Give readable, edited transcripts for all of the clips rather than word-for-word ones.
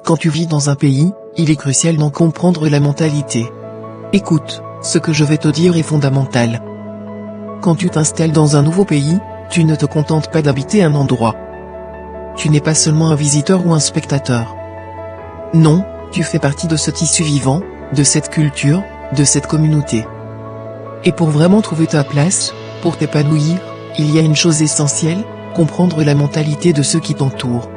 Quand tu vis dans un pays, il est crucial d'en comprendre la mentalité. Écoute, ce que je vais te dire est fondamental. Quand tu t'installes dans un nouveau pays, tu ne te contentes pas d'habiter un endroit. Tu n'es pas seulement un visiteur ou un spectateur. Non, tu fais partie de ce tissu vivant, de cette culture, de cette communauté. Et pour vraiment trouver ta place, pour t'épanouir, il y a une chose essentielle, comprendre la mentalité de ceux qui t'entourent.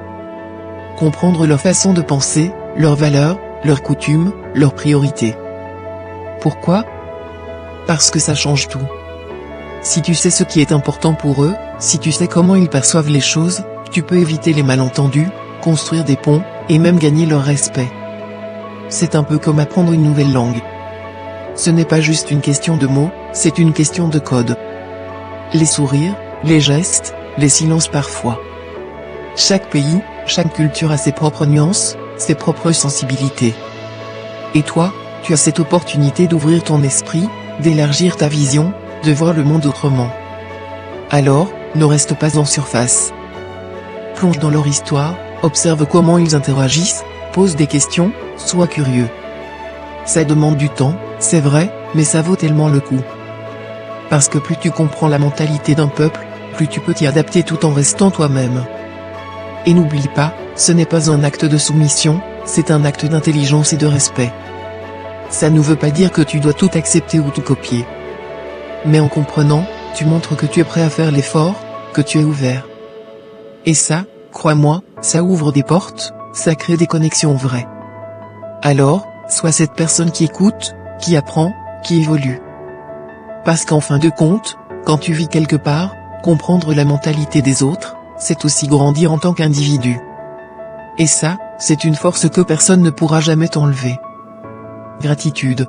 Comprendre leur façon de penser, leurs valeurs, leurs coutumes, leurs priorités. Pourquoi ? Parce que ça change tout. Si tu sais ce qui est important pour eux, si tu sais comment ils perçoivent les choses, tu peux éviter les malentendus, construire des ponts, et même gagner leur respect. C'est un peu comme apprendre une nouvelle langue. Ce n'est pas juste une question de mots, c'est une question de code. Les sourires, les gestes, les silences parfois. Chaque pays, chaque culture a ses propres nuances, ses propres sensibilités. Et toi, tu as cette opportunité d'ouvrir ton esprit, d'élargir ta vision, de voir le monde autrement. Alors, ne reste pas en surface. Plonge dans leur histoire, observe comment ils interagissent, pose des questions, sois curieux. Ça demande du temps, c'est vrai, mais ça vaut tellement le coup. Parce que plus tu comprends la mentalité d'un peuple, plus tu peux t'y adapter tout en restant toi-même. Et n'oublie pas, ce n'est pas un acte de soumission, c'est un acte d'intelligence et de respect. Ça ne veut pas dire que tu dois tout accepter ou tout copier. Mais en comprenant, tu montres que tu es prêt à faire l'effort, que tu es ouvert. Et ça, crois-moi, ça ouvre des portes, ça crée des connexions vraies. Alors, sois cette personne qui écoute, qui apprend, qui évolue. Parce qu'en fin de compte, quand tu vis quelque part, comprendre la mentalité des autres, c'est aussi grandir en tant qu'individu. Et ça, c'est une force que personne ne pourra jamais t'enlever. Gratitude.